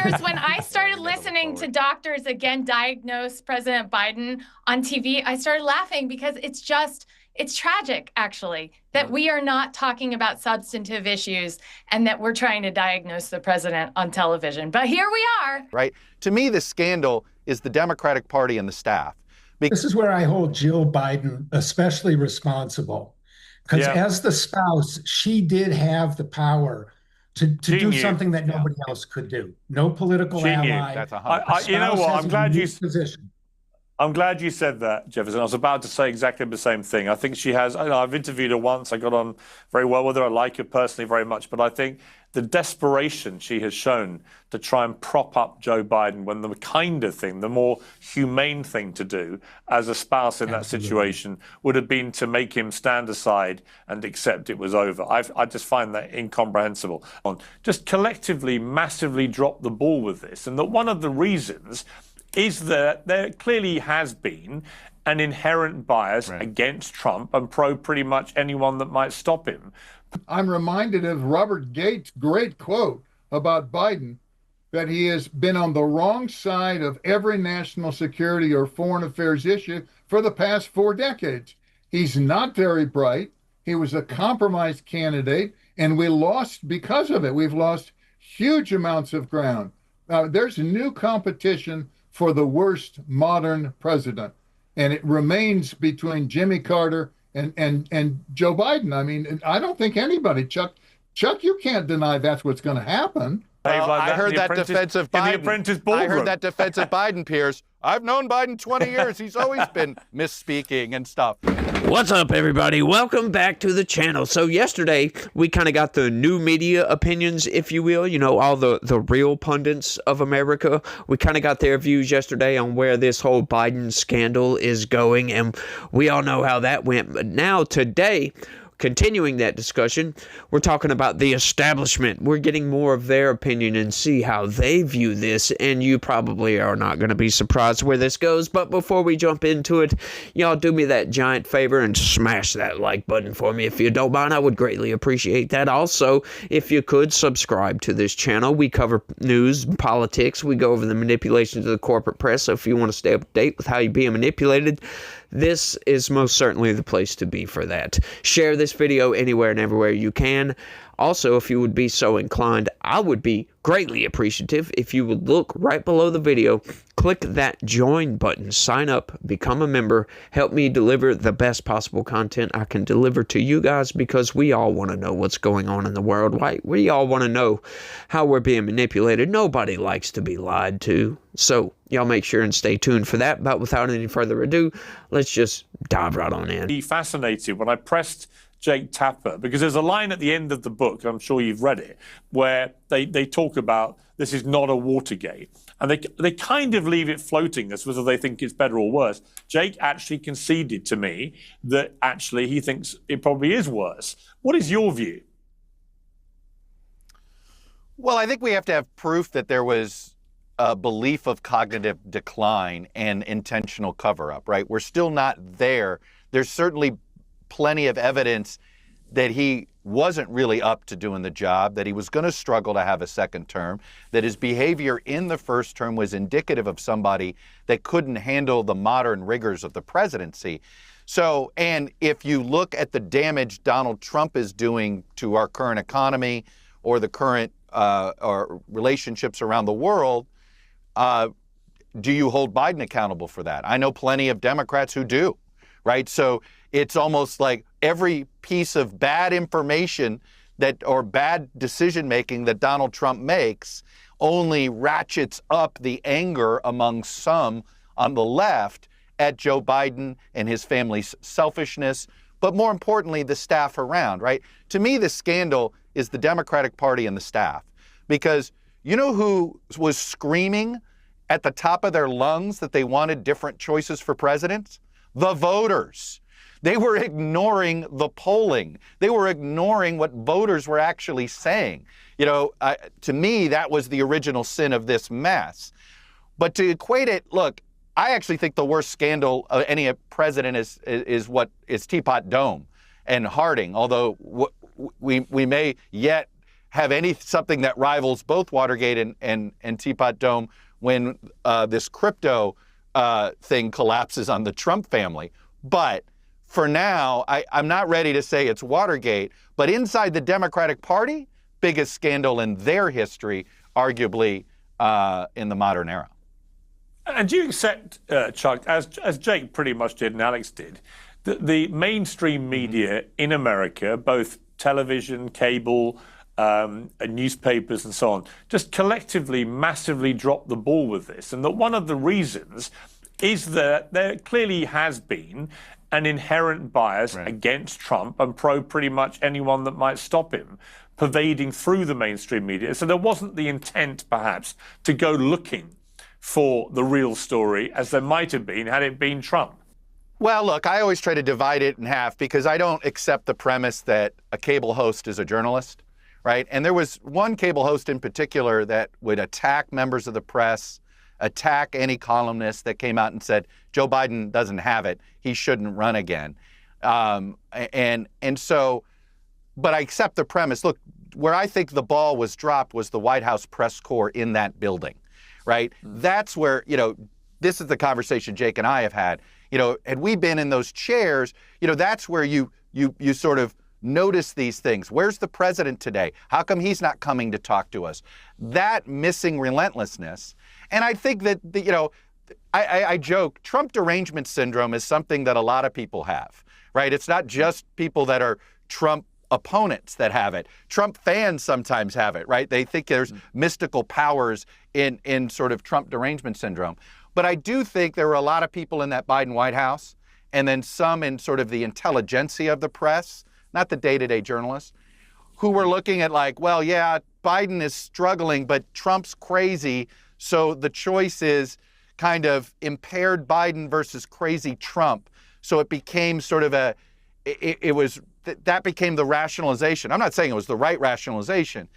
Piers, when I started listening to doctors again diagnose President Biden on TV, I started laughing because it's tragic, actually, that we are not talking about substantive issues and that we're trying to diagnose the president on television. But here we are. Right. To me, the scandal is the Democratic Party and the staff. This is where I hold Jill Biden especially responsible, because as the spouse, she did have the power to do something that nobody else could do. No political ally. That's you know what? I'm glad you said that, Jefferson. I was about to say exactly the same thing. I think she has. I've interviewed her once. I got on very well with her. I like her personally very much. But I think the desperation she has shown to try and prop up Joe Biden, when the kinder thing, the more humane thing to do as a spouse in that situation would have been to make him stand aside and accept it was over. I just find that incomprehensible. Just collectively, massively dropped the ball with this. And that one of the reasons is that there clearly has been an inherent bias against Trump and pro pretty much anyone that might stop him. I'm reminded of Robert Gates' great quote about Biden, that he has been on the wrong side of every national security or foreign affairs issue for the past 4 decades. He's not very bright. He was a compromised candidate, and we lost because of it. We've lost huge amounts of ground. There's new competition for the worst modern president, and it remains between Jimmy Carter and Joe Biden. I mean, I don't think anybody, Chuck, you can't deny that's what's going to happen. Well, I heard that defensive Biden. I heard that defensive Biden, Piers. I've known Biden 20 years. He's always been misspeaking and stuff. What's up, everybody? Welcome back to the channel. So yesterday, we kind of got the new media opinions, if you will, all the real pundits of America. We kind of got their views yesterday on where this whole Biden scandal is going, and we all know how that went. But now, today, continuing that discussion, we're talking about the establishment. We're getting more of their opinion and see how they view this, and you probably are not going to be surprised where this goes. But before we jump into it, y'all do me that giant favor and smash that like button for me if you don't mind. I would greatly appreciate that. Also, if you could subscribe to this channel. We cover news, politics. We go over the manipulations of the corporate press. So if you want to stay up to date with how you're being manipulated, this is most certainly the place to be for that. Share this video anywhere and everywhere you can. Also, if you would be so inclined, I would be greatly appreciative if you would look right below the video, click that join button, sign up, become a member, help me deliver the best possible content I can deliver to you guys, because we all want to know what's going on in the world, right? We all want to know how we're being manipulated. Nobody likes to be lied to. So y'all make sure and stay tuned for that. But without any further ado, let's just dive right on in. Be fascinated when I pressed Jake Tapper, because there's a line at the end of the book, I'm sure you've read it, where they talk about this is not a Watergate. And they kind of leave it floating as whether they think it's better or worse. Jake actually conceded to me that actually he thinks it probably is worse. What is your view? Well, I think we have to have proof that there was a belief of cognitive decline and intentional cover-up, right? We're still not there. There's certainly plenty of evidence that he wasn't really up to doing the job, that he was going to struggle to have a second term, that his behavior in the first term was indicative of somebody that couldn't handle the modern rigors of the presidency. So, and if you look at the damage Donald Trump is doing to our current economy or the current or relationships around the world, do you hold Biden accountable for that? I know plenty of Democrats who do, right? So it's almost like every piece of bad information or bad decision making that Donald Trump makes only ratchets up the anger among some on the left at Joe Biden and his family's selfishness, but more importantly, the staff around, right? To me, the scandal is the Democratic Party and the staff, because you know who was screaming at the top of their lungs that they wanted different choices for presidents? The voters. They were ignoring the polling. They were ignoring what voters were actually saying. To me, that was the original sin of this mess. But to equate it, look, I actually think the worst scandal of any president is Teapot Dome and Harding, although we may yet have something that rivals both Watergate and Teapot Dome when this crypto thing collapses on the Trump family. But for now, I'm not ready to say it's Watergate. But inside the Democratic Party, biggest scandal in their history, arguably in the modern era. And do you accept, Chuck, as Jake pretty much did and Alex did, that the mainstream media in America, both television, cable, newspapers and so on, just collectively massively dropped the ball with this, and that one of the reasons is that there clearly has been an inherent bias against Trump and pro pretty much anyone that might stop him, pervading through the mainstream media. So there wasn't the intent, perhaps, to go looking for the real story as there might have been had it been Trump. Well, look, I always try to divide it in half because I don't accept the premise that a cable host is a journalist, right? And there was one cable host in particular that would attack members of the press, attack any columnist that came out and said, Joe Biden doesn't have it, he shouldn't run again. And so, but I accept the premise. Look, where I think the ball was dropped was the White House press corps in that building, right? That's where, this is the conversation Jake and I have had. Had we been in those chairs, that's where you sort of notice these things. Where's the president today? How come he's not coming to talk to us? That missing relentlessness. And I think that, I joke, Trump derangement syndrome is something that a lot of people have, right? It's not just people that are Trump opponents that have it. Trump fans sometimes have it, right? They think there's mystical powers in sort of Trump derangement syndrome. But I do think there were a lot of people in that Biden White House, and then some in sort of the intelligentsia of the press, not the day-to-day journalists, who were looking at like, well, yeah, Biden is struggling, but Trump's crazy. So the choice is kind of impaired Biden versus crazy Trump. So it became sort of that became the rationalization. I'm not saying it was the right rationalization,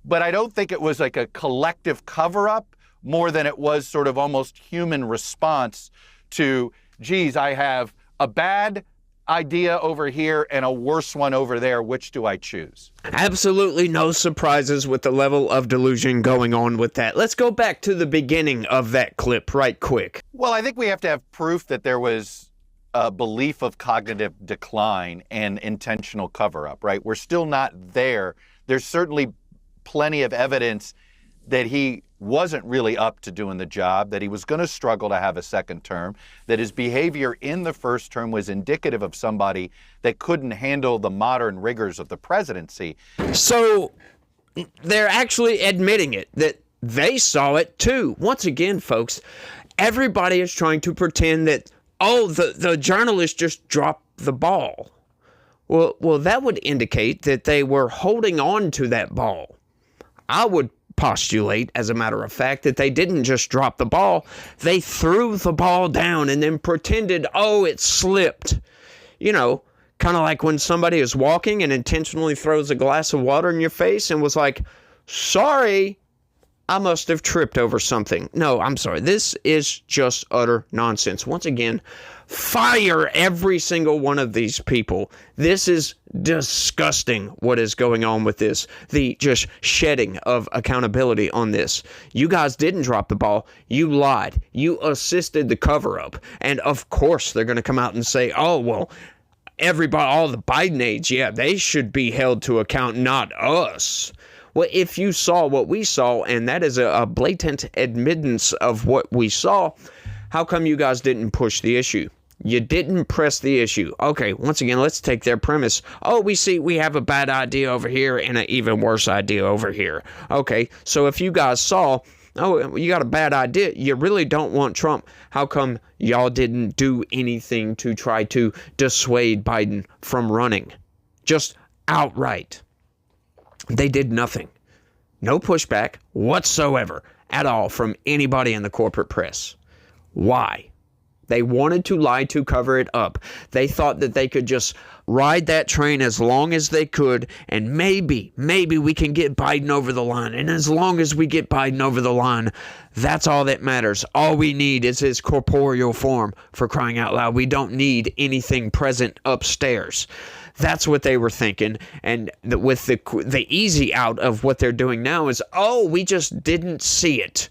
but I don't think it was like a collective cover-up more than it was sort of almost human response to, geez, I have a bad idea over here and a worse one over there. Which do I choose? Absolutely no surprises with the level of delusion going on with that. Let's go back to the beginning of that clip right quick. Well, I think we have to have proof that there was a belief of cognitive decline and intentional cover-up, right? We're still not there. There's certainly plenty of evidence that he wasn't really up to doing the job, that he was going to struggle to have a second term, that his behavior in the first term was indicative of somebody that couldn't handle the modern rigors of the presidency. So they're actually admitting it, that they saw it too. Once again, folks, everybody is trying to pretend that, the journalist just dropped the ball. Well, that would indicate that they were holding on to that ball. I would postulate, as a matter of fact, that they didn't just drop the ball. They threw the ball down and then pretended, it slipped. Kind of like when somebody is walking and intentionally throws a glass of water in your face and was like, sorry, I must have tripped over something. No, I'm sorry. This is just utter nonsense. Once again, fire every single one of these people. This is disgusting what is going on with this. The just shedding of accountability on this. You guys didn't drop the ball. You lied. You assisted the cover-up. And of course they're going to come out and say, everybody, all the Biden aides, they should be held to account, not us. Well, if you saw what we saw, and that is a blatant admittance of what we saw, how come you guys didn't push the issue? You didn't press the issue. Okay, once again, let's take their premise. We have a bad idea over here and an even worse idea over here. Okay, so if you guys saw, you got a bad idea, you really don't want Trump, how come y'all didn't do anything to try to dissuade Biden from running? Just outright. They did nothing. No pushback whatsoever at all from anybody in the corporate press. Why? They wanted to lie to cover it up. They thought that they could just ride that train as long as they could, and maybe we can get Biden over the line. And as long as we get Biden over the line, that's all that matters. All we need is his corporeal form, for crying out loud. We don't need anything present upstairs. That's what they were thinking. And with the easy out of what they're doing now is, oh, we just didn't see it.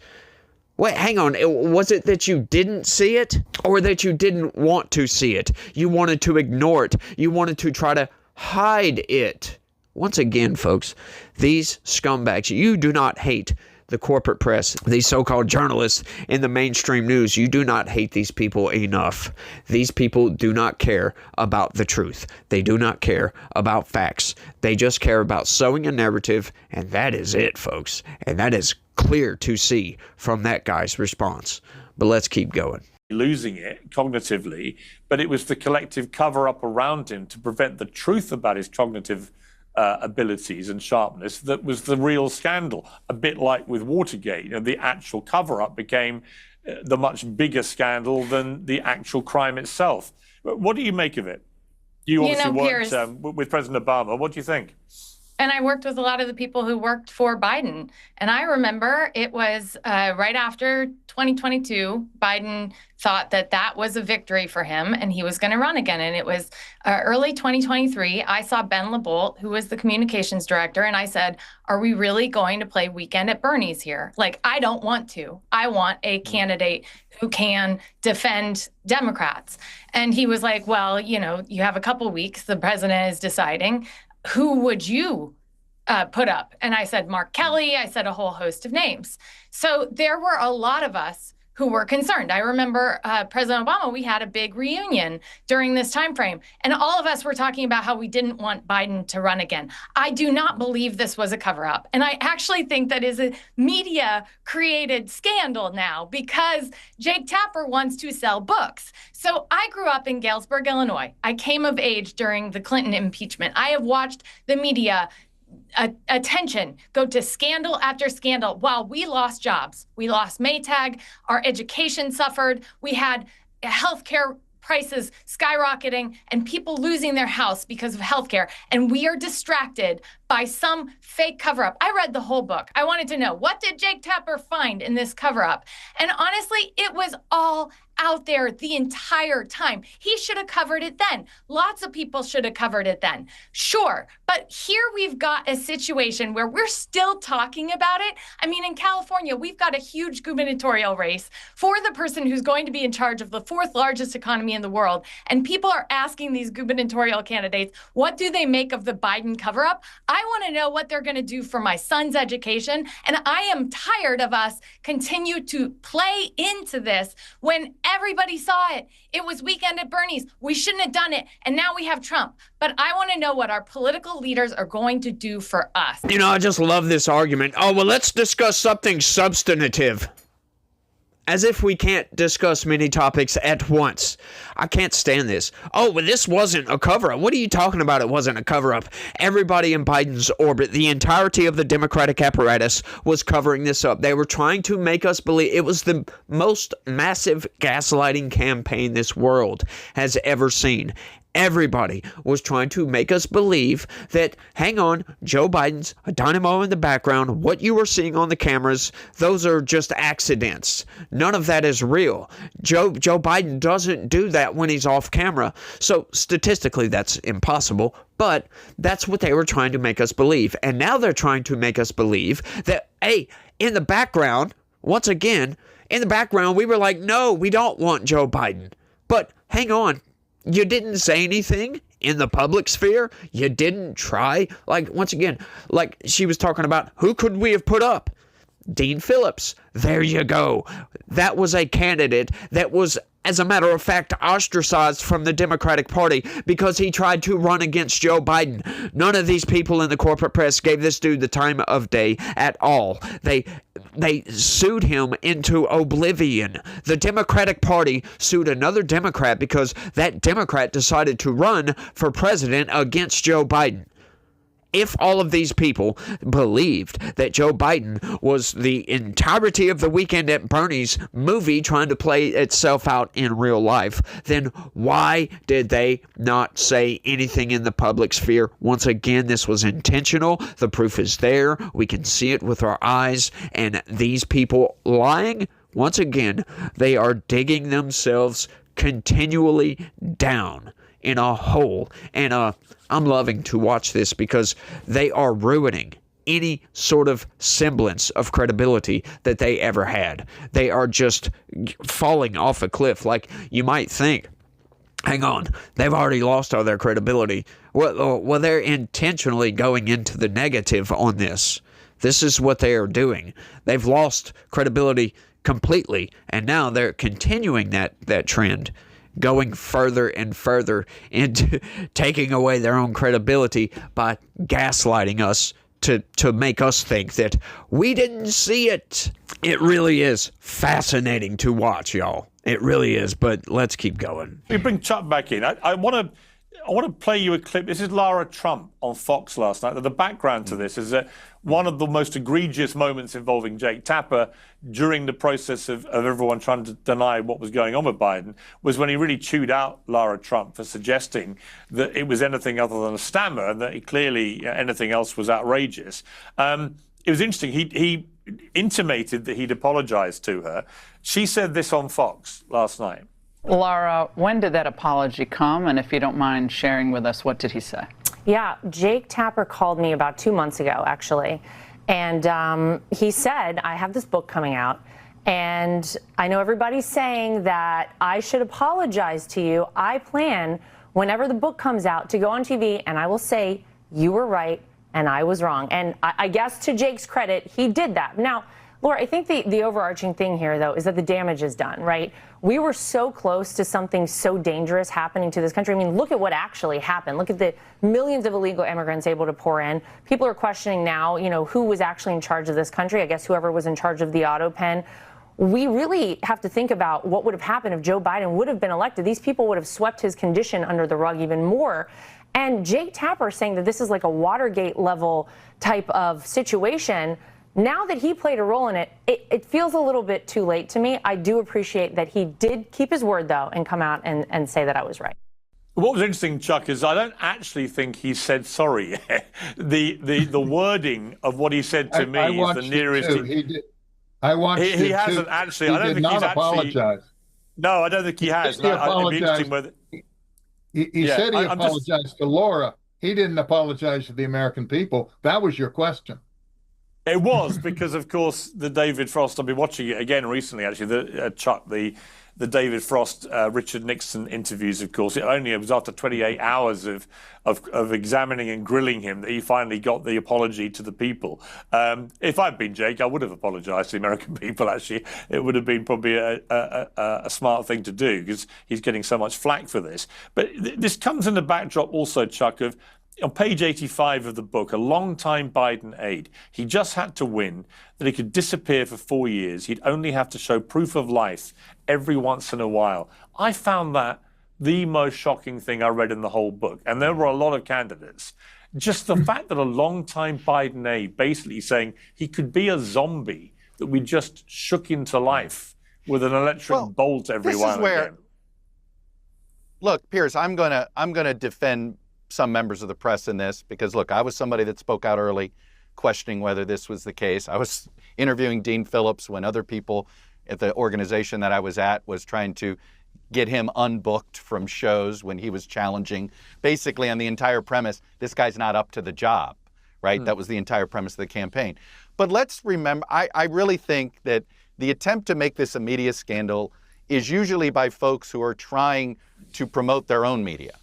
Wait, hang on. Was it that you didn't see it, or that you didn't want to see it? You wanted to ignore it. You wanted to try to hide it. Once again, folks, these scumbags, you do not hate the corporate press, these so-called journalists in the mainstream news. You do not hate these people enough. These people do not care about the truth. They do not care about facts. They just care about sowing a narrative, and that is it, folks. And that is clear to see from that guy's response. But let's keep going. Losing it cognitively, but it was the collective cover-up around him to prevent the truth about his cognitive abilities and sharpness that was the real scandal. A bit like with Watergate, the actual cover-up became the much bigger scandal than the actual crime itself. What do you make of it? You obviously worked with President Obama. What do you think? And I worked with a lot of the people who worked for Biden. And I remember it was right after 2022, Biden thought that that was a victory for him and he was going to run again. And it was early 2023. I saw Ben LeBolt, who was the communications director, and I said, are we really going to play Weekend at Bernie's here? Like, I don't want to. I want a candidate who can defend Democrats. And he was like, well, you have a couple weeks. The president is deciding. Who would you put up? And I said, Mark Kelly. I said a whole host of names. So there were a lot of us who were concerned. I remember President Obama, we had a big reunion during this time frame, and all of us were talking about how we didn't want Biden to run again. I do not believe this was a cover-up, and I actually think that is a media-created scandal now because Jake Tapper wants to sell books. So I grew up in Galesburg, Illinois. I came of age during the Clinton impeachment. I have watched the media attention go to scandal after scandal while we lost jobs. We lost Maytag. Our education suffered. We had healthcare prices skyrocketing and people losing their house because of healthcare. And we are distracted by some fake cover-up. I read the whole book. I wanted to know, what did Jake Tapper find in this cover-up? And honestly, it was all out there the entire time. He should have covered it then. Lots of people should have covered it then. Sure, but here we've got a situation where we're still talking about it. I mean, in California, we've got a huge gubernatorial race for the person who's going to be in charge of the fourth largest economy in the world. And people are asking these gubernatorial candidates, what do they make of the Biden cover-up? I want to know what they're going to do for my son's education. And I am tired of us continue to play into this when everybody saw it. It was Weekend at Bernie's. We shouldn't have done it. And now we have Trump. But I want to know what our political leaders are going to do for us. I just love this argument. Oh, well, let's discuss something substantive. As if we can't discuss many topics at once. I can't stand this. Oh, well, this wasn't a cover-up. What are you talking about? It wasn't a cover-up. Everybody in Biden's orbit, the entirety of the Democratic apparatus was covering this up. They were trying to make us believe it was the most massive gaslighting campaign this world has ever seen. Everybody was trying to make us believe that, hang on, Joe Biden's a dynamo in the background. What you were seeing on the cameras, those are just accidents. None of that is real. Joe Biden doesn't do that when he's off camera. So statistically, that's impossible. But that's what they were trying to make us believe. And now they're trying to make us believe that, hey, in the background, once again, in the background, we were like, no, we don't want Joe Biden. But hang on. You didn't say anything in the public sphere. You didn't try. Like, once again, like she was talking about, who could we have put up? Dean Phillips. There you go. That was a candidate that was, as a matter of fact, ostracized from the Democratic Party because he tried to run against Joe Biden. None of these people in the corporate press gave this dude the time of day at all. They sued him into oblivion. The Democratic Party sued another Democrat because that Democrat decided to run for president against Joe Biden. If all of these people believed that Joe Biden was the entirety of the Weekend at Bernie's movie trying to play itself out in real life, then why did they not say anything in the public sphere? Once again, this was intentional. The proof is there. We can see it with our eyes. And these people lying, once again, they are digging themselves continually down in a hole. And I'm loving to watch this because they are ruining any sort of semblance of credibility that they ever had. They are just falling off a cliff. Like, you might think, hang on, they've already lost all their credibility. Well, they're intentionally going into the negative on this. This is what they are doing. They've lost credibility completely, and now they're continuing that trend, going further and further into taking away their own credibility by gaslighting us to make us think that we didn't see it. It really is fascinating to watch, y'all. It really is, but let's keep going. We bring Chuck back in. I want to play you a clip. This is Lara Trump on Fox last night. The background to this is that one of the most egregious moments involving Jake Tapper during the process of everyone trying to deny what was going on with Biden was when he really chewed out Lara Trump for suggesting that it was anything other than a stammer and that clearly anything else was outrageous. It was interesting. He intimated that he'd apologized to her. She said this on Fox last night. Lara, when did that apology come? And if you don't mind sharing with us, what did he say? Yeah, Jake Tapper called me about 2 months ago, actually. And he said, I have this book coming out, and I know everybody's saying that I should apologize to you. I plan, whenever the book comes out, to go on TV and I will say, you were right and I was wrong. And I guess to Jake's credit, he did that. Now, Laura, I think the overarching thing here, though, is that the damage is done, right? We were so close to something so dangerous happening to this country. I mean, look at what actually happened. Look at the millions of illegal immigrants able to pour in. People are questioning now, who was actually in charge of this country. I guess whoever was in charge of the auto pen. We really have to think about what would have happened if Joe Biden would have been elected. These people would have swept his condition under the rug even more. And Jake Tapper saying that this is like a Watergate level type of situation. Now that he played a role in it, it feels a little bit too late to me. I do appreciate that he did keep his word, though, and come out and say that I was right. What was interesting, Chuck, is I don't actually think he said sorry. the wording of what he said to me is the nearest. He did. I watched it. He hasn't actually. He I don't did think he's not apologize. Actually. No, I don't think he has. He apologized. He said he apologized to Laura. He didn't apologize to the American people. That was your question. It was because, of course, the David Frost. I've been watching it again recently. Actually, Chuck, the David Frost, Richard Nixon interviews. Of course, it was after 28 hours of examining and grilling him that he finally got the apology to the people. If I'd been Jake, I would have apologized to the American people. Actually, it would have been probably a smart thing to do because he's getting so much flack for this. But this comes in the backdrop also, Chuck, of. On page 85 of the book, a long-time Biden aide, he just had to win, that he could disappear for 4 years. He'd only have to show proof of life every once in a while. I found that the most shocking thing I read in the whole book. And there were a lot of candidates. Just the fact that a long-time Biden aide basically saying he could be a zombie that we just shook into life with an electric bolt every while and again. Look, Piers, I'm gonna defend some members of the press in this because, look, I was somebody that spoke out early questioning whether this was the case. I was interviewing Dean Phillips when other people at the organization that I was at was trying to get him unbooked from shows when he was challenging, basically on the entire premise, this guy's not up to the job, right? That was the entire premise of the campaign. But let's remember, I really think that the attempt to make this a media scandal is usually by folks who are trying to promote their own media.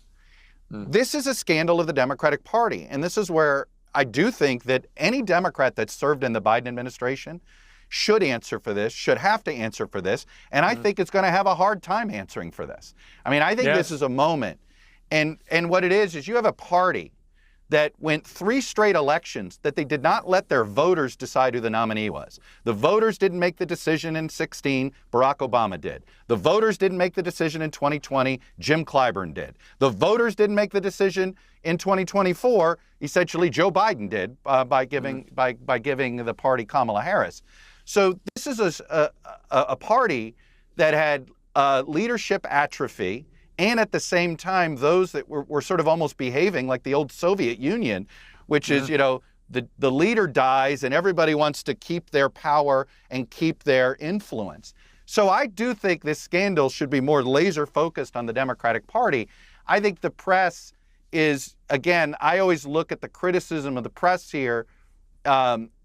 This is a scandal of the Democratic Party, and this is where I do think that any Democrat that's served in the Biden administration should answer for this, should have to answer for this, and I think it's going to have a hard time answering for this. I mean, I think this is a moment, and what it is you have a party that went 3 straight elections that they did not let their voters decide who the nominee was. The voters didn't make the decision in 2016, Barack Obama did. The voters didn't make the decision in 2020, Jim Clyburn did. The voters didn't make the decision in 2024, essentially Joe Biden did by giving the party Kamala Harris. So this is a party that had leadership atrophy, and at the same time, those that were sort of almost behaving like the old Soviet Union, which is, the leader dies and everybody wants to keep their power and keep their influence. So I do think this scandal should be more laser focused on the Democratic Party. I think the press is, again, I always look at the criticism of the press here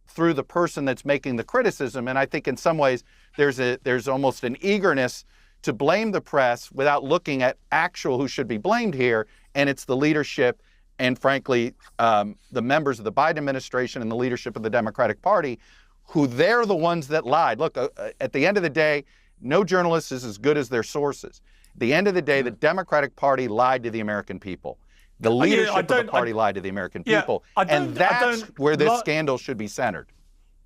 through the person that's making the criticism. And I think in some ways there's almost an eagerness to blame the press without looking at actual who should be blamed here. And it's the leadership and, frankly, the members of the Biden administration and the leadership of the Democratic Party, who they're the ones that lied. Look, at the end of the day, no journalist is as good as their sources. At the end of the day, the Democratic Party lied to the American people. The leadership of the party lied to the American people. And that's where this scandal should be centered.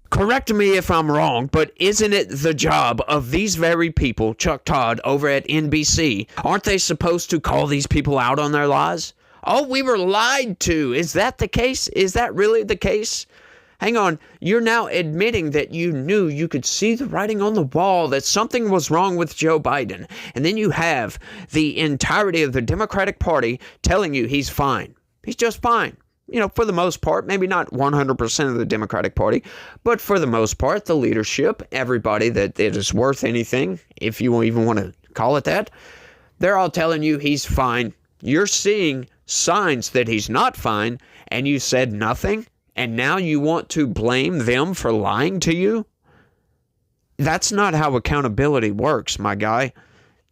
Correct me if I'm wrong, but isn't it the job of these very people, Chuck Todd over at NBC, aren't they supposed to call these people out on their lies? Oh, we were lied to. Is that the case? Is that really the case? Hang on, you're now admitting that you knew, you could see the writing on the wall that something was wrong with Joe Biden. And then you have the entirety of the Democratic Party telling you he's fine. He's just fine. You know, for the most part, maybe not 100% of the Democratic Party, but for the most part, the leadership, everybody that is worth anything, if you even want to call it that, they're all telling you he's fine. You're seeing signs that he's not fine, and you said nothing, and now you want to blame them for lying to you? That's not how accountability works, my guy.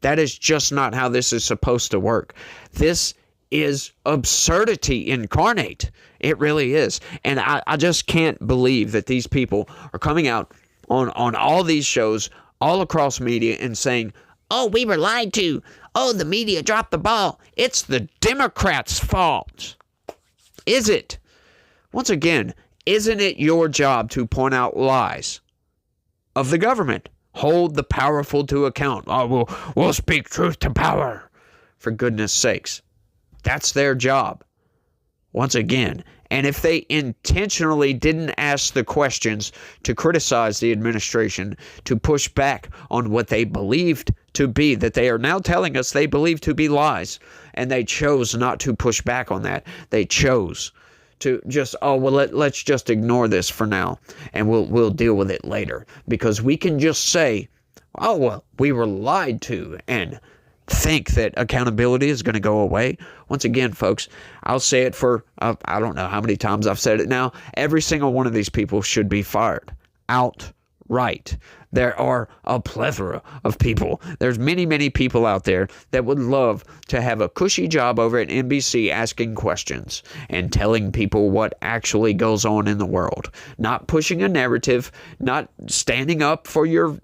That is just not how this is supposed to work. This is absurdity incarnate. It really is. And I just can't believe that these people are coming out on all these shows all across media and saying, oh, we were lied to. Oh, the media dropped the ball. It's the Democrats' fault. Is it? Once again, isn't it your job to point out lies of the government? Hold the powerful to account. Oh, we'll speak truth to power. For goodness sakes. That's their job. Once again, and if they intentionally didn't ask the questions to criticize the administration, to push back on what they believed to be, that they are now telling us they believe to be lies, and they chose not to push back on that. They chose to just, let's just ignore this for now, and we'll deal with it later. Because we can just say, oh, well, we were lied to, and think that accountability is going to go away. Once again, folks, I'll say it for, I don't know how many times I've said it now. Every single one of these people should be fired outright. There are a plethora of people. There's many, many people out there that would love to have a cushy job over at NBC asking questions and telling people what actually goes on in the world. Not pushing a narrative, not standing up for your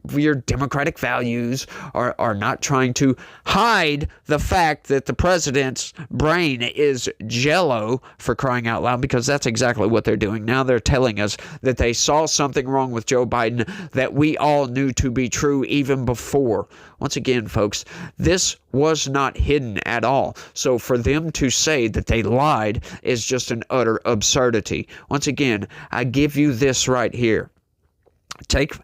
democratic values, or not trying to hide the fact that the president's brain is jello, for crying out loud, because that's exactly what they're doing. Now they're telling us that they saw something wrong with Joe Biden that we all knew to be true even before. Once again, folks, this was not hidden at all. So for them to say that they lied is just an utter absurdity. Once again, I give you this right here. Take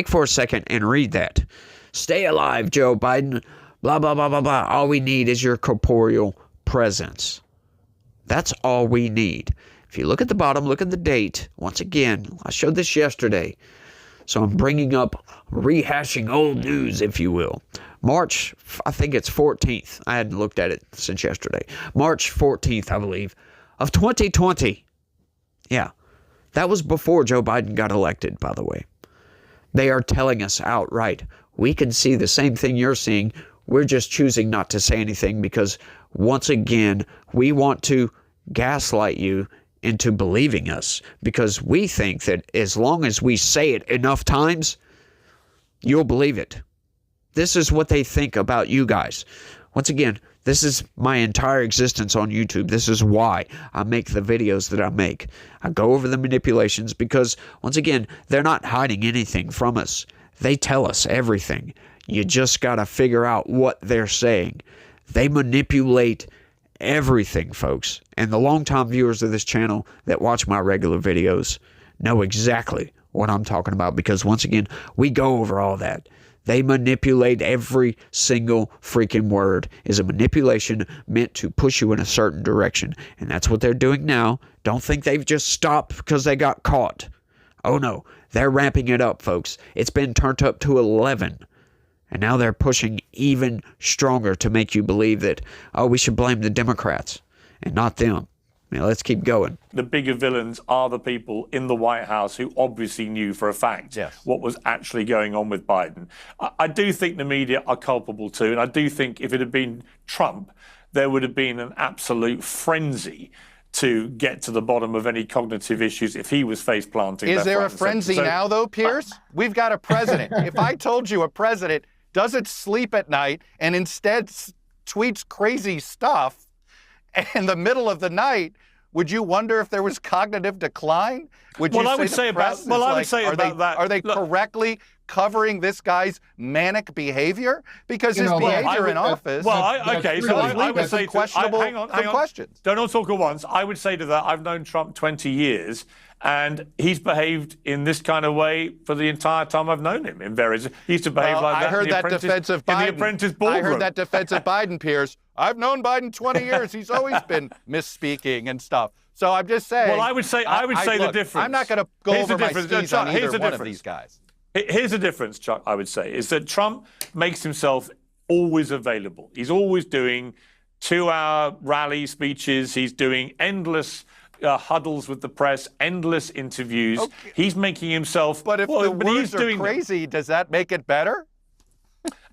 for a second and read that. Stay alive, Joe Biden. Blah, blah, blah, blah, blah. All we need is your corporeal presence. That's all we need. If you look at the bottom, look at the date. Once again, I showed this yesterday. So I'm bringing up, rehashing old news, if you will. March, I think it's 14th. I hadn't looked at it since yesterday. March 14th, I believe, of 2020. Yeah, that was before Joe Biden got elected, by the way. They are telling us outright, we can see the same thing you're seeing. We're just choosing not to say anything because, once again, we want to gaslight you into believing us, because we think that as long as we say it enough times, you'll believe it. This is what they think about you guys. Once again, this is my entire existence on YouTube. This is why I make the videos that I make. I go over the manipulations because, once again, they're not hiding anything from us. They tell us everything. You just got to figure out what they're saying. They manipulate everything, folks. And the longtime viewers of this channel that watch my regular videos know exactly what I'm talking about, because, once again, we go over all that. They manipulate every single freaking word is a manipulation meant to push you in a certain direction. And that's what they're doing now. Don't think they've just stopped because they got caught. Oh no, they're ramping it up, folks. It's been turned up to 11. And now they're pushing even stronger to make you believe that, oh, we should blame the Democrats and not them. Let's keep going. The bigger villains are the people in the White House who obviously knew for a fact what was actually going on with Biden. I do think the media are culpable too, and I do think if it had been Trump, there would have been an absolute frenzy to get to the bottom of any cognitive issues if he was face planting. Is there a frenzy now, though, Piers? We've got a president. If I told you a president doesn't sleep at night and instead tweets crazy stuff in the middle of the night, would you wonder if there was cognitive decline? Would you I would say about that. Are they correctly covering this guy's manic behavior? Because his behavior in office. I would say questionable. Hang on. Questions. Don't all talk at once. I would say to that, I've known Trump 20 years. And he's behaved in this kind of way for the entire time I've known him. He used to behave like that. I heard that defensive Biden. In the Apprentice boardroom. I heard that defensive Biden, Piers. I've known Biden 20 years. He's always been misspeaking and stuff. So I'm just saying. Well, I would say the difference. I'm not going to go over my skis on either one of these guys. Here's the difference, Chuck, I would say, is that Trump makes himself always available. He's always doing 2-hour rally speeches. He's doing endless huddles with the press, endless interviews. Okay. He's making himself. But if the words are crazy, does that make it better?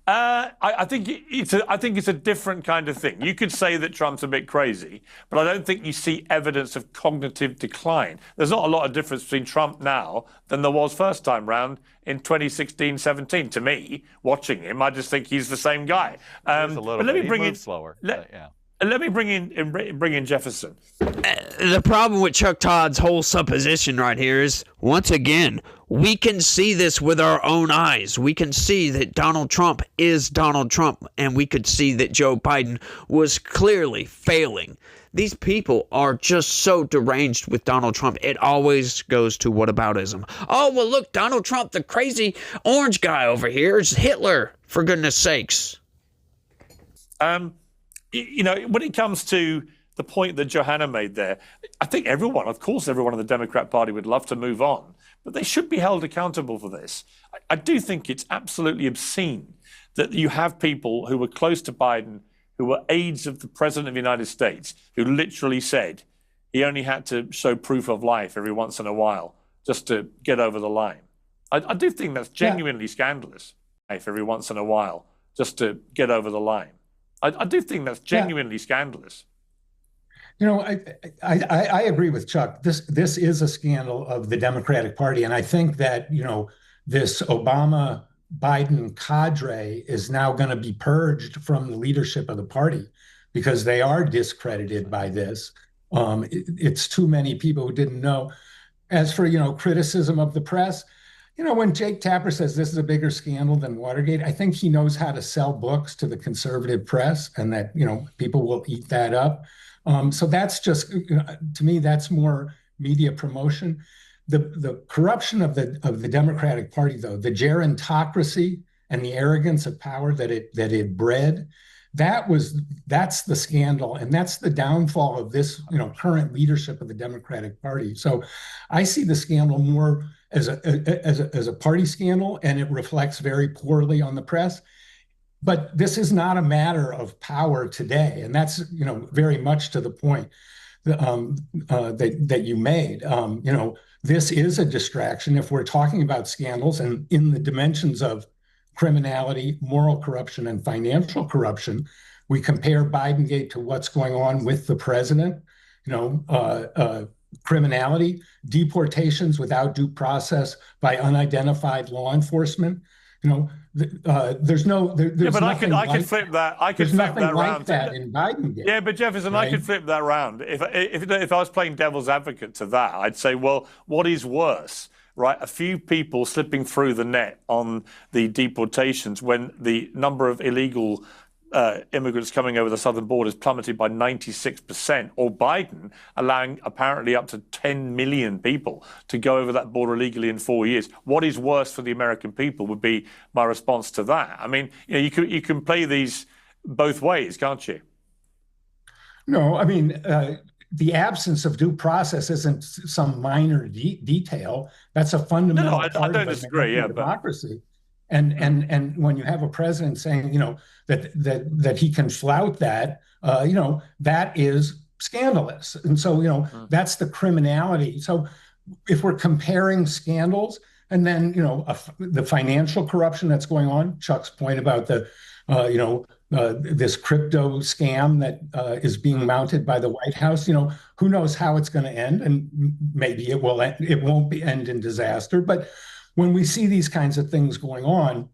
I think it's a different kind of thing. You could say that Trump's a bit crazy, but I don't think you see evidence of cognitive decline. There's not a lot of difference between Trump now than there was first time round in 2016-17. To me, watching him, I just think he's the same guy. But let me bring in slower. Let me bring in Jefferson. The problem with Chuck Todd's whole supposition right here is, once again, we can see this with our own eyes. We can see that Donald Trump is Donald Trump, and we could see that Joe Biden was clearly failing. These people are just so deranged with Donald Trump. It always goes to whataboutism. Oh, well, look, Donald Trump, the crazy orange guy over here, is Hitler, for goodness sakes. When it comes to the point that Johanna made there, I think everyone in the Democrat Party would love to move on, but they should be held accountable for this. I do think it's absolutely obscene that you have people who were close to Biden, who were aides of the President of the United States, who literally said he only had to show proof of life every once in a while just to get over the line. I do think that's genuinely scandalous. Every once in a while just to get over the line. I do think that's genuinely scandalous. I agree with Chuck. This is a scandal of the Democratic Party, and I think that this Obama-Biden cadre is now going to be purged from the leadership of the party because they are discredited by this. It's too many people who didn't know. As for criticism of the press, when Jake Tapper says this is a bigger scandal than Watergate, I think he knows how to sell books to the conservative press, and that people will eat that up. So that's just, to me, that's more media promotion. The corruption of the Democratic Party, though, the gerontocracy and the arrogance of power that it bred, that's the scandal, and that's the downfall of this current leadership of the Democratic Party. So I see the scandal more as a party scandal, and it reflects very poorly on the press. But this is not a matter of power today, and that's very much to the point that you made. This is a distraction if we're talking about scandals, and in the dimensions of criminality, moral corruption, and financial corruption. We compare Bidengate to what's going on with the president. Criminality, deportations without due process by unidentified law enforcement. There's no. But I could flip that. I could flip that around. That in Bidengate. Yeah, but Jefferson, right? I could flip that around. If I was playing devil's advocate to that, I'd say, well, what is worse? Right, a few people slipping through the net on the deportations when the number of illegal immigrants coming over the southern borders plummeted by 96%, or Biden allowing apparently up to 10 million people to go over that border illegally in 4 years. What is worse for the American people would be my response to that. I mean, you can play these both ways, can't you? No, I mean, the absence of due process isn't some minor detail. That's a fundamental part I don't disagree. of democracy. And when you have a president saying, that he can flout that, that is scandalous. And so, that's the criminality. So if we're comparing scandals and then, the financial corruption that's going on, Chuck's point about this crypto scam that is being mounted by the White House, who knows how it's going to end, and maybe it won't end in disaster. But when we see these kinds of things going on,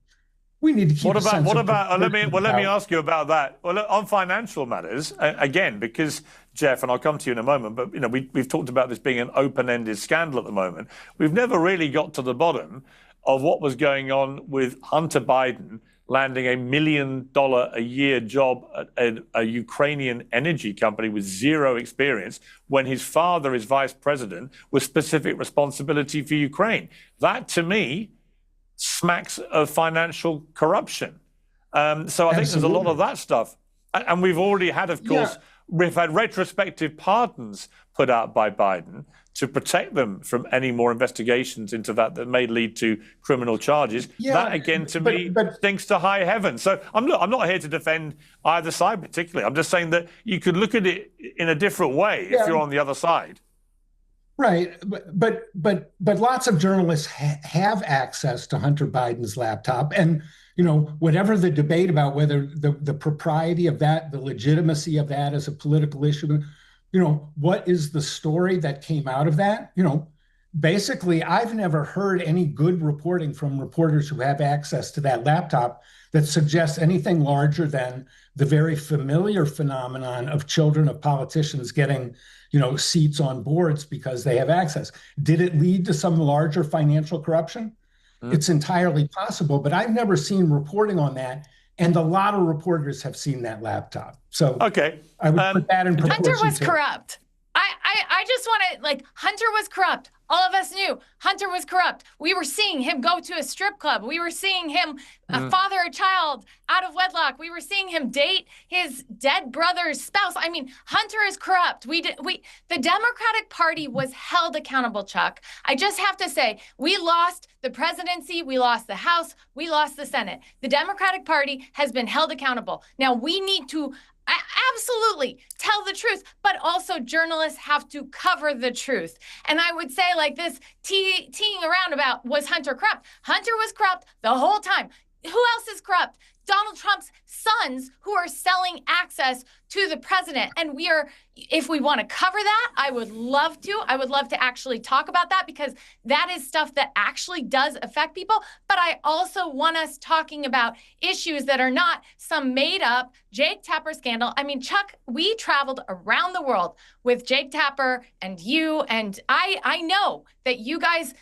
we need to keep. Let me ask you about that. Well, on financial matters again, because Jeff, and I'll come to you in a moment, but we've talked about this being an open-ended scandal at the moment. We've never really got to the bottom of what was going on with Hunter Biden landing $1 million a year job at a Ukrainian energy company with zero experience when his father is vice president with specific responsibility for Ukraine. That, to me, smacks of financial corruption. So I think there's a lot of that stuff. And we've already had, of course, we've had retrospective pardons put out by Biden to protect them from any more investigations into that may lead to criminal charges. That, again, to me, stinks to high heaven. So I'm not here to defend either side particularly. I'm just saying that you could look at it in a different way if you're on the other side. Right, but lots of journalists have access to Hunter Biden's laptop, and whatever the debate about whether the propriety of that, the legitimacy of that as a political issue, what is the story that came out of that? Basically, I've never heard any good reporting from reporters who have access to that laptop that suggests anything larger than the very familiar phenomenon of children of politicians getting, seats on boards because they have access. Did it lead to some larger financial corruption? It's entirely possible, but I've never seen reporting on that. And a lot of reporters have seen that laptop. So I would put that in proportion. Hunter was corrupt. I just want to, Hunter was corrupt. All of us knew Hunter was corrupt. We were seeing him go to a strip club. We were seeing him father a child out of wedlock. We were seeing him date his dead brother's spouse. I mean, Hunter is corrupt. The Democratic Party was held accountable, Chuck. I just have to say, we lost the presidency, we lost the House, we lost the Senate. The Democratic Party has been held accountable. Now, we need to absolutely tell the truth, but also journalists have to cover the truth. And I would say, this teeing around about, was Hunter corrupt? Hunter was corrupt the whole time. Who else is corrupt? Donald Trump's sons, who are selling access to the president. And if we want to cover that, I would love to. I would love to actually talk about that, because that is stuff that actually does affect people. But I also want us talking about issues that are not some made up Jake Tapper scandal. I mean, Chuck, we traveled around the world with Jake Tapper and you, and I know that you guys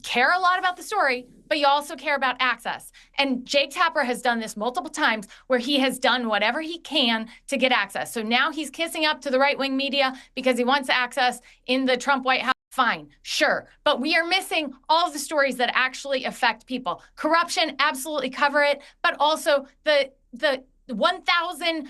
care a lot about the story, but you also care about access. And Jake Tapper has done this multiple times where he has done whatever he can to get access. So now he's kissing up to the right-wing media because he wants access in the Trump White House. Fine, sure. But we are missing all of the stories that actually affect people. Corruption, absolutely cover it, but also the 1,000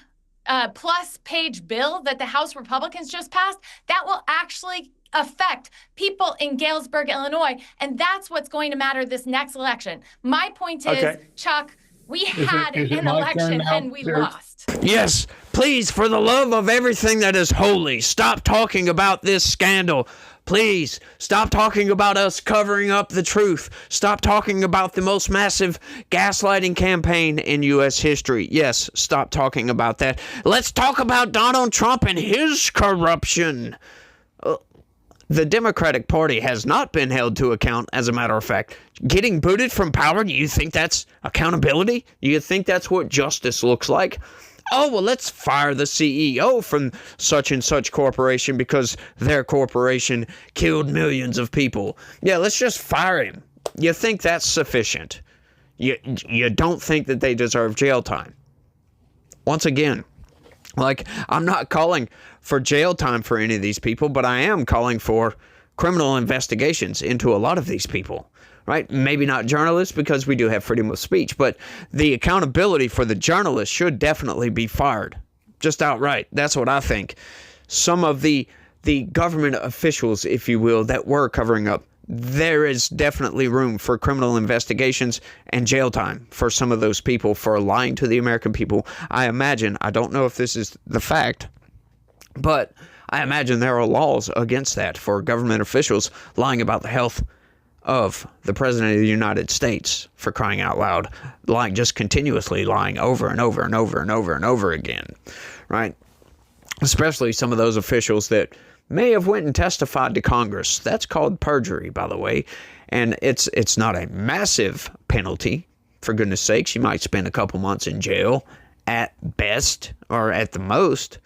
plus page bill that the House Republicans just passed, that will actually affect people in Galesburg, Illinois. And that's what's going to matter this next election. My point is, Chuck, we had an election and we lost. Yes, please, for the love of everything that is holy, stop talking about this scandal. Please, stop talking about us covering up the truth. Stop talking about the most massive gaslighting campaign in U.S. history. Yes, stop talking about that. Let's talk about Donald Trump and his corruption. The Democratic Party has not been held to account, as a matter of fact. Getting booted from power, do you think that's accountability? Do you think that's what justice looks like? Oh, well, let's fire the CEO from such and such corporation because their corporation killed millions of people. Yeah, let's just fire him. You think that's sufficient? You don't think that they deserve jail time? Once again, I'm not calling for jail time for any of these people, but I am calling for criminal investigations into a lot of these people, right? Maybe not journalists, because we do have freedom of speech, but the accountability for the journalists should definitely be fired, just outright. That's what I think. Some of the government officials, if you will, that were covering up, there is definitely room for criminal investigations and jail time for some of those people for lying to the American people. I imagine, I don't know if this is the fact, but I imagine there are laws against that for government officials lying about the health of the President of the United States, for crying out loud, lying, just continuously lying over and over and over and over and over again, right? Especially some of those officials that may have went and testified to Congress. That's called perjury, by the way, and it's not a massive penalty, for goodness sakes. You might spend a couple months in jail at best, or at the most,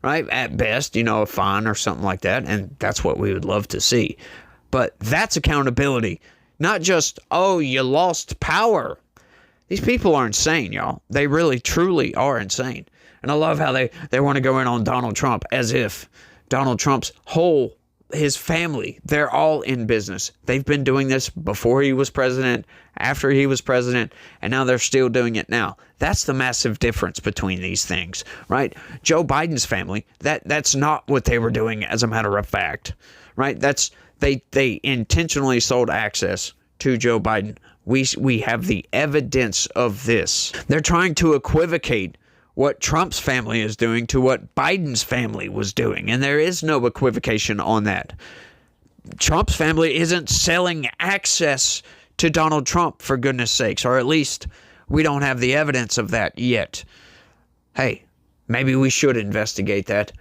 right? At best, a fine or something like that, and that's what we would love to see. But that's accountability, not just, oh, you lost power. These people are insane, y'all. They really, truly are insane. And I love how they want to go in on Donald Trump as if Donald Trump's his family, they're all in business. They've been doing this before he was president, after he was president, and now they're still doing it now. That's the massive difference between these things, right? Joe Biden's family, that's not what they were doing, as a matter of fact, right? They intentionally sold access to Joe Biden. We have the evidence of this. They're trying to equivocate what Trump's family is doing to what Biden's family was doing, and there is no equivocation on that. Trump's family isn't selling access to Donald Trump, for goodness sakes, or at least we don't have the evidence of that yet. Hey, maybe we should investigate that.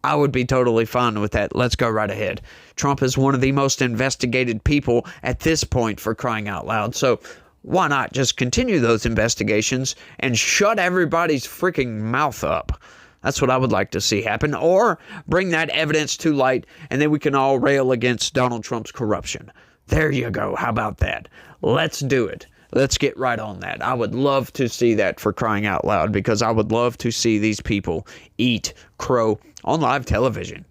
I would be totally fine with that. Let's go right ahead. Trump is one of the most investigated people at this point, for crying out loud. So why not just continue those investigations and shut everybody's freaking mouth up? That's what I would like to see happen. Or bring that evidence to light, and then we can all rail against Donald Trump's corruption. There you go. How about that? Let's do it. Let's get right on that. I would love to see that, for crying out loud, because I would love to see these people eat crow on live television,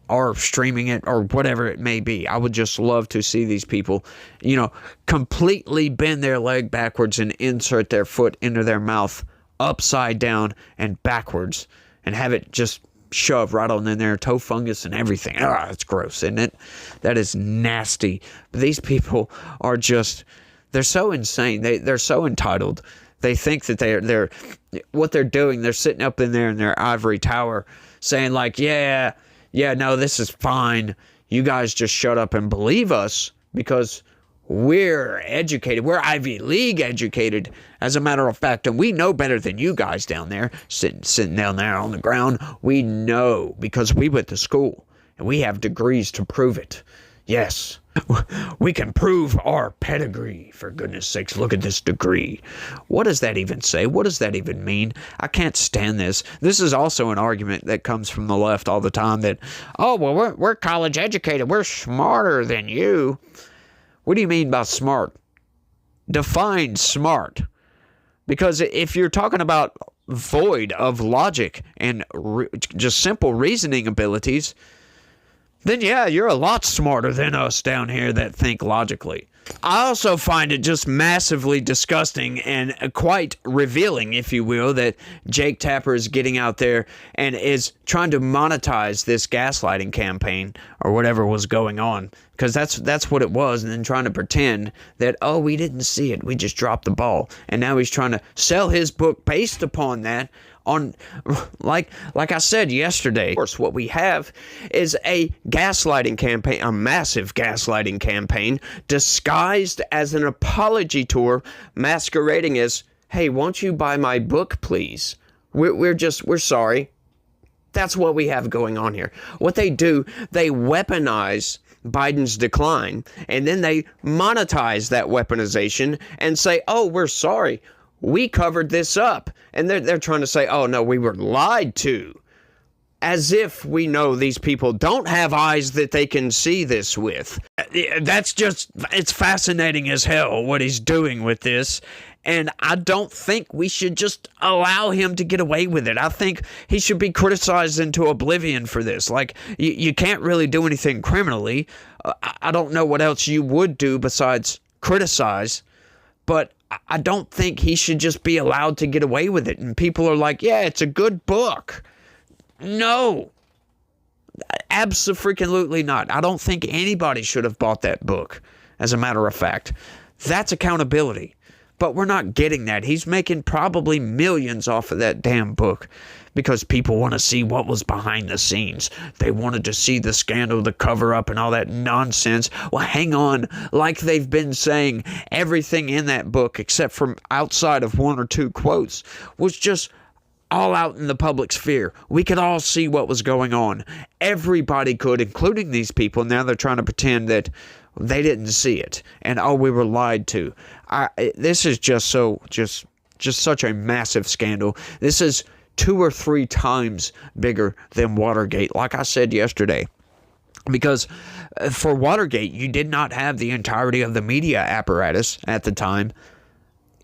or streaming it, or whatever it may be. I would just love to see these people, completely bend their leg backwards and insert their foot into their mouth upside down and backwards, and have it just shoved right on in there, toe fungus and everything. Ah, it's gross, isn't it? That is nasty. But these people are they're so insane. They're so entitled. They think that they're what they're doing. They're sitting up in there in their ivory tower, saying like, yeah, no, this is fine. You guys just shut up and believe us because we're educated. We're Ivy League educated, as a matter of fact, and we know better than you guys down there, sitting down there on the ground. We know because we went to school and we have degrees to prove it. Yes, we can prove our pedigree, for goodness sakes. Look at this degree. What does that even say? What does that even mean? I can't stand this. This is also an argument that comes from the left all the time that, oh, well, we're college educated. We're smarter than you. What do you mean by smart? Define smart. Because if you're talking about void of logic and just simple reasoning abilities, then yeah, you're a lot smarter than us down here that think logically. I also find it just massively disgusting and quite revealing, if you will, that Jake Tapper is getting out there and is trying to monetize this gaslighting campaign or whatever was going on, because that's what it was, and then trying to pretend that, oh, we didn't see it, we just dropped the ball, and now he's trying to sell his book based upon that. On, like I said yesterday, of course, what we have is a gaslighting campaign, a massive gaslighting campaign, disguised as an apology tour, masquerading as, hey, won't you buy my book, please? We're sorry. That's what we have going on here. What they do, they weaponize Biden's decline, and then they monetize that weaponization and say, oh, we're sorry. We covered this up. And they're trying to say, oh, no, we were lied to. As if we know these people don't have eyes that they can see this with. It's fascinating as hell what he's doing with this. And I don't think we should just allow him to get away with it. I think he should be criticized into oblivion for this. Like, you can't really do anything criminally. I don't know what else you would do besides criticize. But I don't think he should just be allowed to get away with it. And people are like, yeah, it's a good book. No. Abso-freaking-lutely not. I don't think anybody should have bought that book, as a matter of fact. That's accountability. But we're not getting that. He's making probably millions off of that damn book because people want to see what was behind the scenes. They wanted to see the scandal, the cover-up, and all that nonsense. Well, hang on. Like they've been saying, everything in that book, except from outside of one or two quotes, was just all out in the public sphere. We could all see what was going on. Everybody could, including these people. Now they're trying to pretend that they didn't see it, and we were lied to. This is just such a massive scandal. This is 2 or 3 times bigger than Watergate, like I said yesterday. Because for Watergate, you did not have the entirety of the media apparatus at the time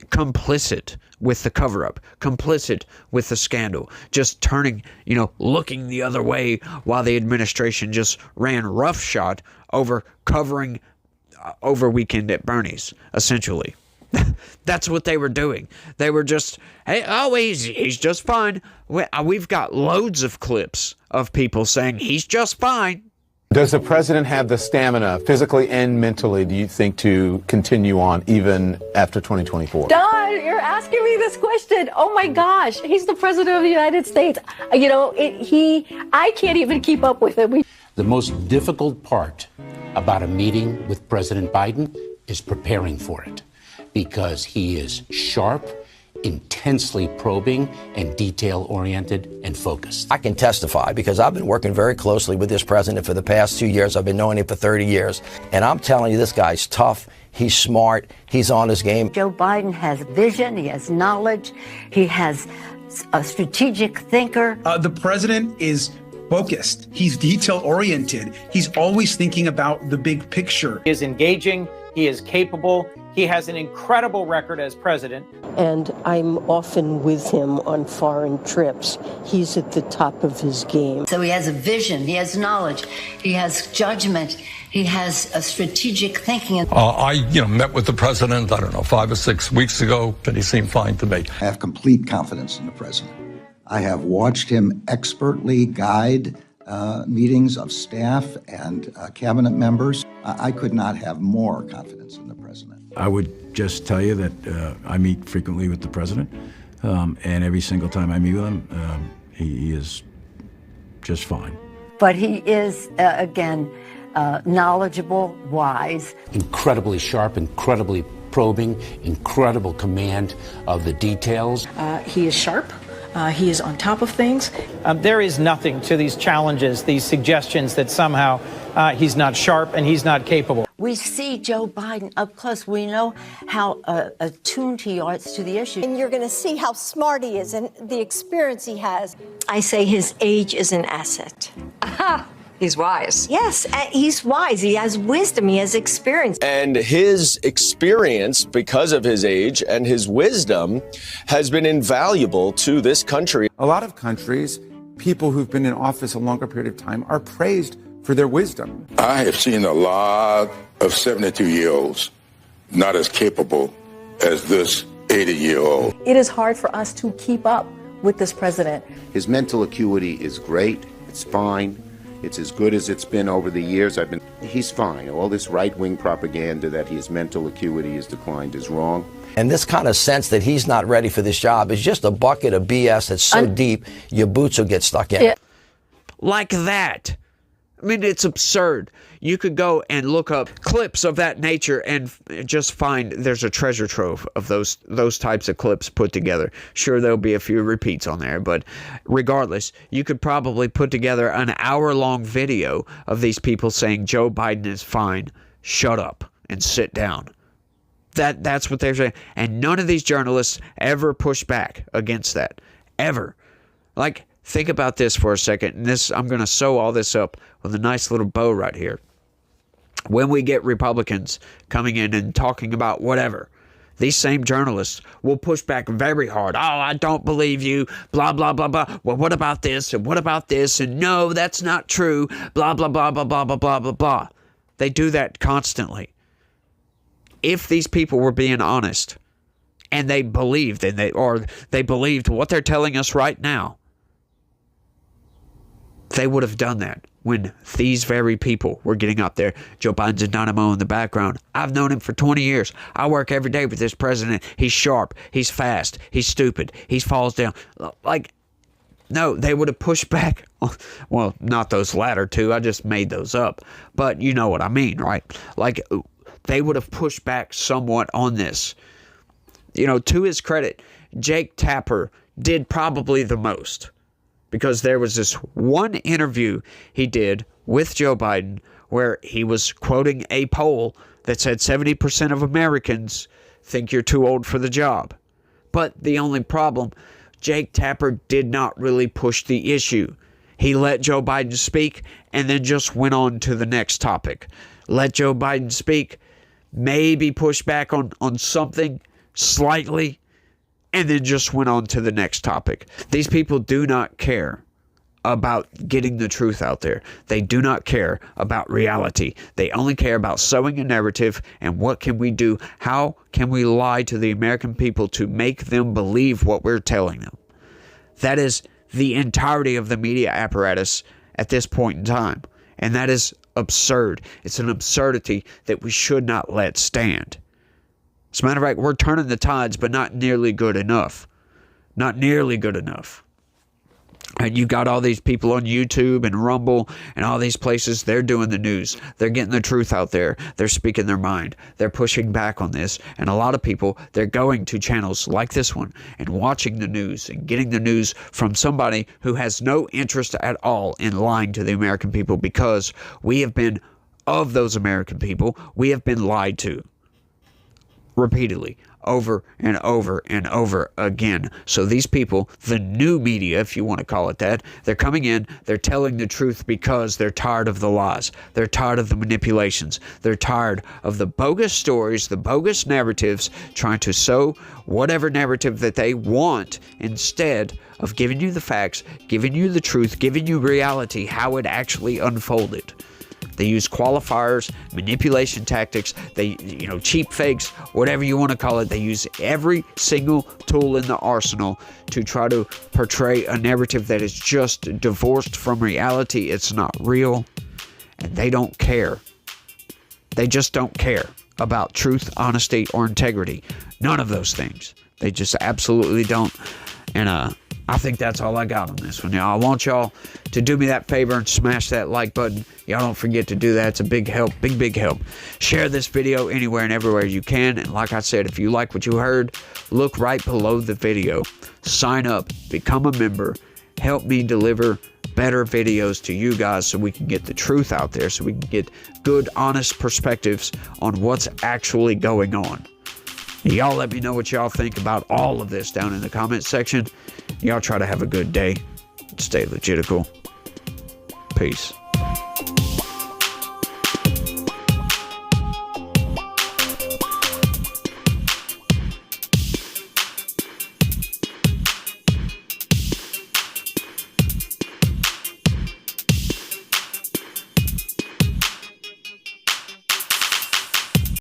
complicit with the cover-up, complicit with the scandal, just turning, looking the other way while the administration just ran roughshod over covering over Weekend at Bernie's, essentially. That's what they were doing. They were just, hey, he's just fine. We've got loads of clips of people saying he's just fine. Does the president have the stamina, physically and mentally, do you think, to continue on even after 2024? Don, you're asking me this question. Oh my gosh, he's the president of the United States. I can't even keep up with him. The most difficult part about a meeting with President Biden is preparing for it, because he is sharp, intensely probing, and detail-oriented and focused. I can testify because I've been working very closely with this president for the past 2 years. I've been knowing him for 30 years. And I'm telling you, this guy's tough. He's smart. He's on his game. Joe Biden has vision. He has knowledge. He has a strategic thinker. The president is focused. He's detail-oriented. He's always thinking about the big picture. He is engaging. He is capable. He has an incredible record as president. And I'm often with him on foreign trips. He's at the top of his game. So he has a vision. He has knowledge. He has judgment. He has a strategic thinking. I met with the president, 5 or 6 weeks ago, and he seemed fine to me. I have complete confidence in the president. I have watched him expertly guide meetings of staff and cabinet members. I could not have more confidence in the president. I would just tell you that I meet frequently with the president, and every single time I meet with him, he is just fine. But he is, knowledgeable, wise. Incredibly sharp, incredibly probing, incredible command of the details. He is sharp. He is on top of things. There is nothing to these challenges, these suggestions that somehow he's not sharp and he's not capable. We see Joe Biden up close. We know how attuned he is to the issue. And you're going to see how smart he is and the experience he has. I say his age is an asset. Aha! He's wise. Yes, he's wise. He has wisdom. He has experience. And his experience, because of his age and his wisdom, has been invaluable to this country. A lot of countries, people who've been in office a longer period of time are praised for their wisdom. I have seen a lot of 72-year-olds not as capable as this 80-year-old. It is hard for us to keep up with this president. His mental acuity is great. It's fine. It's as good as it's been over the years. He's fine. All this right-wing propaganda that his mental acuity has declined is wrong. And this kind of sense that he's not ready for this job is just a bucket of BS that's so deep, your boots will get stuck in. Like that. I mean, it's absurd. You could go and look up clips of that nature and just find there's a treasure trove of those types of clips put together. Sure, there'll be a few repeats on there, but regardless, you could probably put together an hour-long video of these people saying Joe Biden is fine, shut up, and sit down. That's what they're saying. And none of these journalists ever push back against that. Ever. Like, think about this for a second, and I'm going to sew all this up with a nice little bow right here. When we get Republicans coming in and talking about whatever, these same journalists will push back very hard. Oh, I don't believe you, blah, blah, blah, blah. Well, what about this, and what about this, and no, that's not true, blah, blah, blah, blah, blah, blah, blah, blah, blah. They do that constantly. If these people were being honest, and they believed, they believed what they're telling us right now, they would have done that. when these very people were getting up there. Joe Biden's a dynamo in the background. I've known him for 20 years. I work every day with this president. He's sharp. He's fast. He's stupid. He falls down. Like, no, they would have pushed back. Well, not those latter two. I just made those up. But you know what I mean, right? Like, they would have pushed back somewhat on this. You know, to his credit, Jake Tapper did probably the most. Because there was this one interview he did with Joe Biden where he was quoting a poll that said 70% of Americans think you're too old for the job. But the only problem, Jake Tapper did not really push the issue. He let Joe Biden speak and then just went on to the next topic. Let Joe Biden speak, maybe push back on something slightly, and then just went on to the next topic. These people do not care about getting the truth out there. They do not care about reality. They only care about sowing a narrative and what can we do? How can we lie to the American people to make them believe what we're telling them? That is the entirety of the media apparatus at this point in time. And that is absurd. It's an absurdity that we should not let stand. As a matter of fact, we're turning the tides, but not nearly good enough. Not nearly good enough. And you got all these people on YouTube and Rumble and all these places, they're doing the news. They're getting the truth out there. They're speaking their mind. They're pushing back on this. And a lot of people, they're going to channels like this one and watching the news and getting the news from somebody who has no interest at all in lying to the American people, because we have been, of those American people, we have been lied to. Repeatedly, over and over and over again. So these people, the new media, if you want to call it that, they're coming in, they're telling the truth because they're tired of the lies. They're tired of the manipulations. They're tired of the bogus stories, the bogus narratives, trying to sow whatever narrative that they want instead of giving you the facts, giving you the truth, giving you reality, how it actually unfolded. They use qualifiers, manipulation tactics, cheap fakes, whatever you want to call it. They use every single tool in the arsenal to try to portray a narrative that is just divorced from reality. It's not real, and they don't care. They just don't care about truth, honesty, or integrity. None of those things. They just absolutely don't. And I think that's all I got on this one. I want y'all to do me that favor and smash that like button. Y'all don't forget to do that. It's a big help, big help. Share this video anywhere and everywhere you can. And like I said, if you like what you heard, look right below the video. Sign up, become a member, help me deliver better videos to you guys so we can get the truth out there, so we can get good, honest perspectives on what's actually going on. Y'all let me know what y'all think about all of this down in the comment section. Y'all try to have a good day. Stay legitical. Peace.